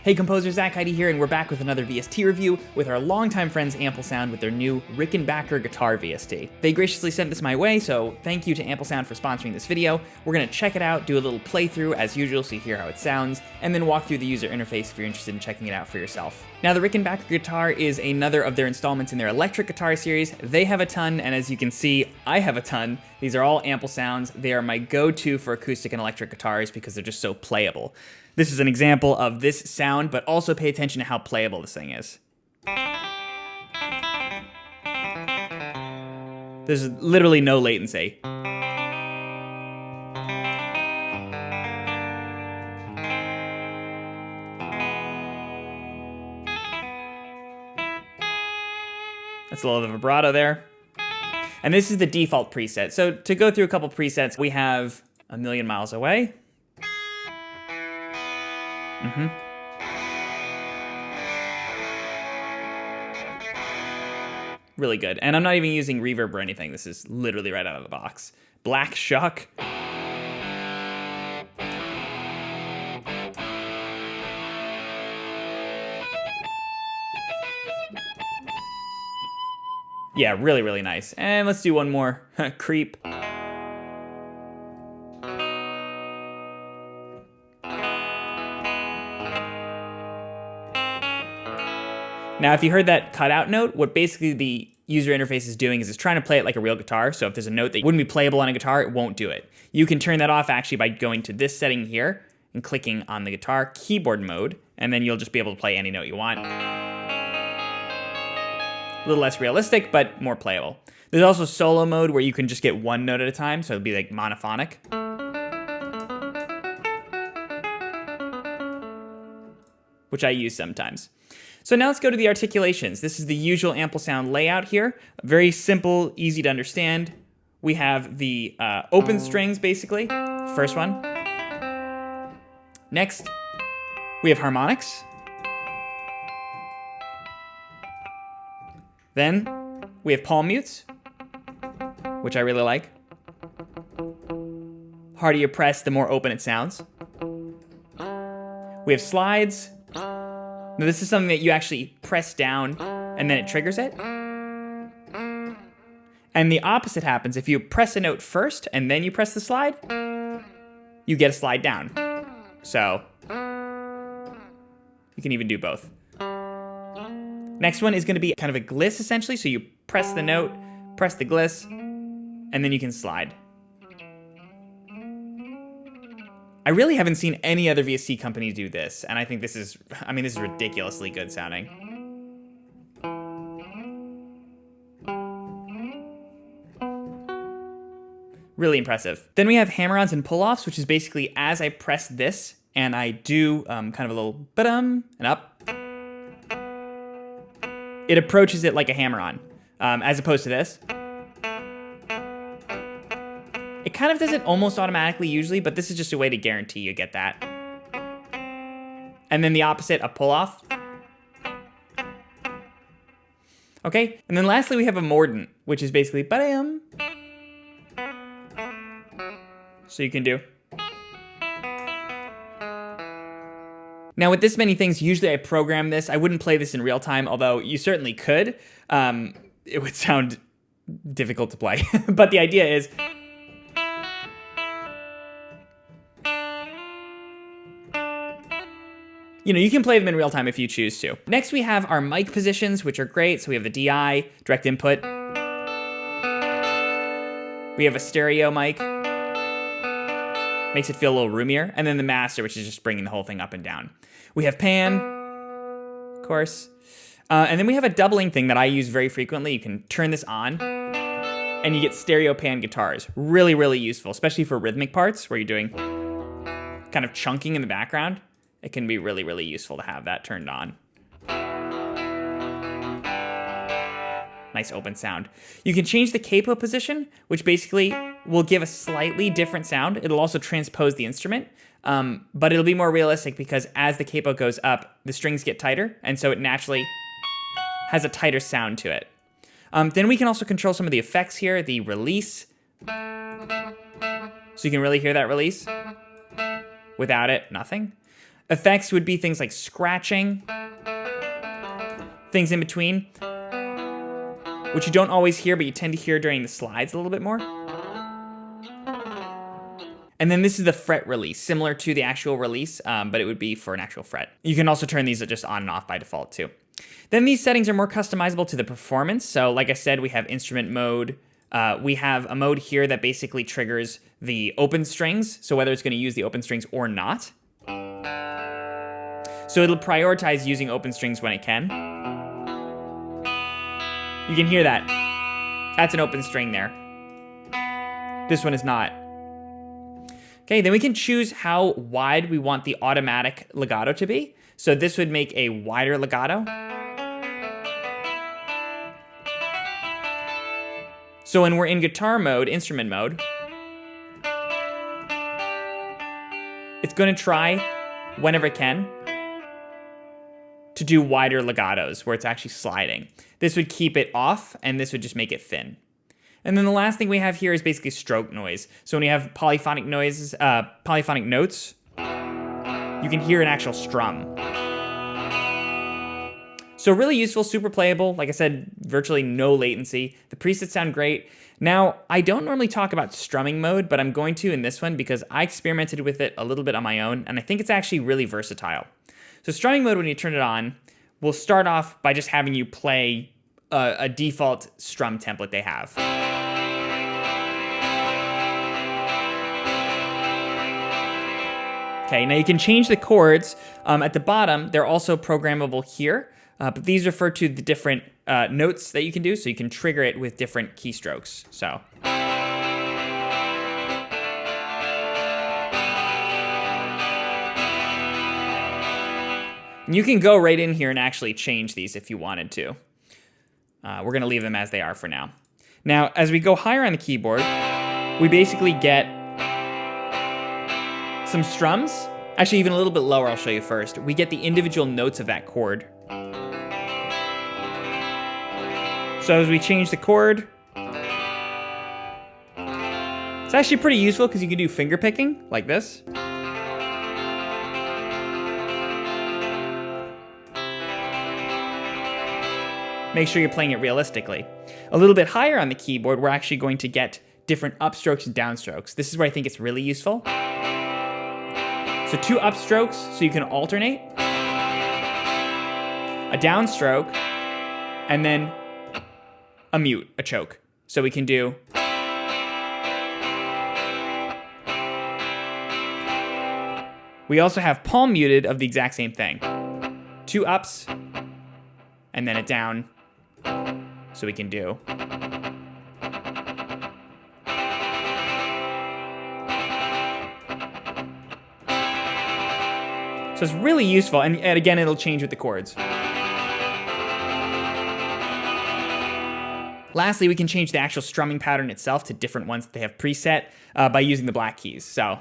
Hey composer, Heyde here, and we're back with another VST review with our longtime friends Ample Sound with their new Rickenbacker guitar VST. They graciously sent this my way, so thank you to Ample Sound for sponsoring this video. We're gonna check it out, do a little playthrough as usual so you hear how it sounds, and then walk through the user interface if you're interested in checking it out for yourself. Now the Rickenbacker guitar is another of their installments in their electric guitar series. They have a ton, and as you can see, I have a ton. These are all Ample Sounds. They are my go-to for acoustic and electric guitars because they're just so playable. This is an example of this sound, but also pay attention to how playable this thing is. There's literally no latency. That's a little bit of vibrato there. And this is the default preset. So to go through a couple presets, we have A Million Miles Away. Really good. And I'm not even using reverb or anything. This is literally right out of the box. Black Shuck. Yeah, really, really nice. And let's do one more. Creep. Now, if you heard that cutout note, what basically the user interface is doing is it's trying to play it like a real guitar. So if there's a note that wouldn't be playable on a guitar, it won't do it. You can turn that off actually by going to this setting here and clicking on the guitar keyboard mode, and then you'll just be able to play any note you want. A little less realistic, but more playable. There's also solo mode where you can just get one note at a time, so it'll be like monophonic. Which I use sometimes. So now let's go to the articulations. This is the usual Ample Sound layout here. Very simple, easy to understand. We have the open strings, basically. First one. Next, we have harmonics. Then, we have palm mutes, which I really like. Harder you press, the more open it sounds. We have slides. Now this is something that you actually press down and then it triggers it. And the opposite happens. If you press a note first and then you press the slide, you get a slide down. So you can even do both. Next one is going to be kind of a gliss essentially. So you press the note, press the gliss, and then you can slide. I really haven't seen any other VST company do this, and I think this is ridiculously good sounding. Really impressive. Then we have hammer-ons and pull-offs, which is basically as I press this, and I do kind of a little ba-dum and up, it approaches it like a hammer-on, as opposed to this. It kind of does it almost automatically usually, but this is just a way to guarantee you get that. And then the opposite, a pull-off. Okay, and then lastly we have a mordant, which is basically ba-dam. So you can do. Now with this many things, usually I program this. I wouldn't play this in real time, although you certainly could. It would sound difficult to play, but the idea is, you can play them in real time if you choose to. Next, we have our mic positions, which are great. So we have the DI, direct input. We have a stereo mic. Makes it feel a little roomier. And then the master, which is just bringing the whole thing up and down. We have pan, of course. And then we have a doubling thing that I use very frequently. You can turn this on, and you get stereo pan guitars. Really, really useful, especially for rhythmic parts where you're doing kind of chunking in the background. It can be really, really useful to have that turned on. Nice open sound. You can change the capo position, which basically will give a slightly different sound. It'll also transpose the instrument, but it'll be more realistic because as the capo goes up, the strings get tighter, and so it naturally has a tighter sound to it. Then we can also control some of the effects here, the release. So you can really hear that release. Without it, nothing. Effects would be things like scratching, things in between, which you don't always hear, but you tend to hear during the slides a little bit more. And then this is the fret release, similar to the actual release, but it would be for an actual fret. You can also turn these just on and off by default too. Then these settings are more customizable to the performance. So like I said, we have instrument mode. We have a mode here that basically triggers the open strings. So whether it's going to use the open strings or not. So it'll prioritize using open strings when it can. You can hear that. That's an open string there. This one is not. Okay, then we can choose how wide we want the automatic legato to be. So this would make a wider legato. So when we're in guitar mode, instrument mode, it's going to try, whenever it can, to do wider legatos where it's actually sliding. This would keep it off, and this would just make it thin. And then the last thing we have here is basically stroke noise. So when you have polyphonic noises, polyphonic notes, you can hear an actual strum. So really useful, super playable. Like I said, virtually no latency. The presets sound great. Now, I don't normally talk about strumming mode, but I'm going to in this one because I experimented with it a little bit on my own, and I think it's actually really versatile. So strumming mode, when you turn it on, will start off by just having you play a default strum template they have. Okay, now you can change the chords. At the bottom, they're also programmable here, but these refer to the different notes that you can do, so you can trigger it with different keystrokes. So. And you can go right in here and actually change these if you wanted to. We're going to leave them as they are for now. Now, as we go higher on the keyboard, we basically get some strums. Actually, even a little bit lower, I'll show you first. We get the individual notes of that chord. So as we change the chord, it's actually pretty useful because you can do finger picking like this. Make sure you're playing it realistically. A little bit higher on the keyboard, we're actually going to get different upstrokes and downstrokes. This is where I think it's really useful. So 2 upstrokes, so you can alternate. A downstroke, and then a mute, a choke. So we can do. We also have palm muted of the exact same thing. 2 ups, and then a down. So we can do. So it's really useful, and again, it'll change with the chords. Lastly, we can change the actual strumming pattern itself to different ones that they have preset by using the black keys. So.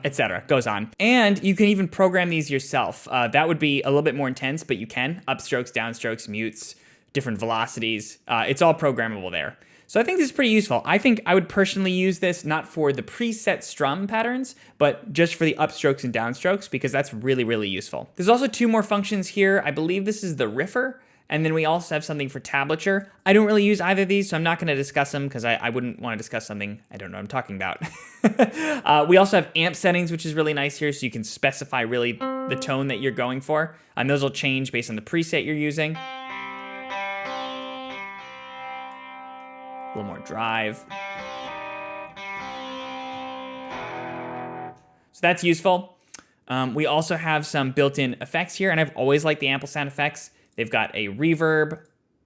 Etc. Goes on. And you can even program these yourself. That would be a little bit more intense, but you can. Upstrokes, downstrokes, mutes, different velocities. It's all programmable there. So I think this is pretty useful. I think I would personally use this not for the preset strum patterns, but just for the upstrokes and downstrokes, because that's really, really useful. There's also 2 more functions here. I believe this is the riffer. And then we also have something for tablature. I don't really use either of these, so I'm not going to discuss them because I wouldn't want to discuss something I don't know what I'm talking about. We also have amp settings, which is really nice here, so you can specify really the tone that you're going for. And those will change based on the preset you're using. A little more drive. So that's useful. We also have some built-in effects here, and I've always liked the Ample Sound effects. They've got a reverb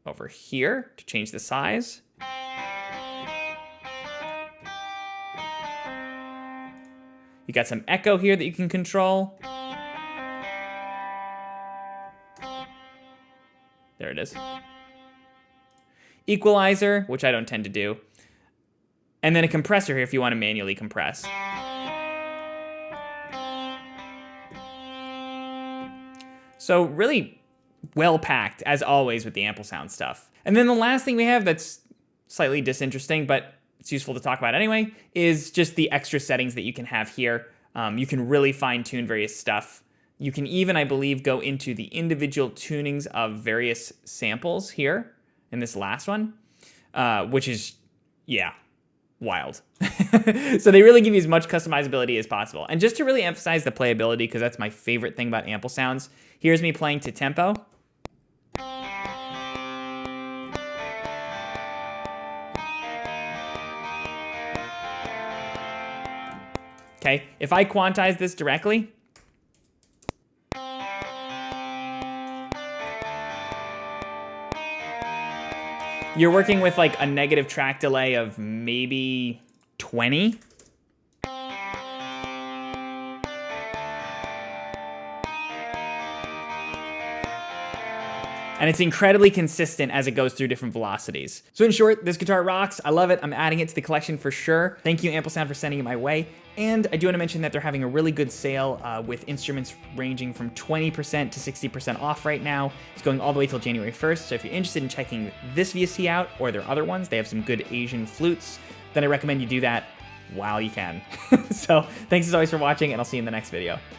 over here to change the size. You got some echo here that you can control. There it is. Equalizer, which I don't tend to do. And then a compressor here if you want to manually compress. So really well packed, as always, with the Ample Sound stuff. And then the last thing we have that's slightly disinteresting, but it's useful to talk about anyway, is just the extra settings that you can have here. You can really fine-tune various stuff. You can even, I believe, go into the individual tunings of various samples here in this last one, which is, yeah, wild. So they really give you as much customizability as possible. And just to really emphasize the playability, because that's my favorite thing about Ample Sounds, here's me playing to tempo. Okay, if I quantize this directly, you're working with like a negative track delay of maybe 20. And it's incredibly consistent as it goes through different velocities. So in short, this guitar rocks. I love it. I'm adding it to the collection for sure. Thank you, Ample Sound, for sending it my way. And I do want to mention that they're having a really good sale with instruments ranging from 20% to 60% off right now. It's going all the way till January 1st. So if you're interested in checking this VST out or their other ones, they have some good Asian flutes, then I recommend you do that while you can. So thanks as always for watching, and I'll see you in the next video.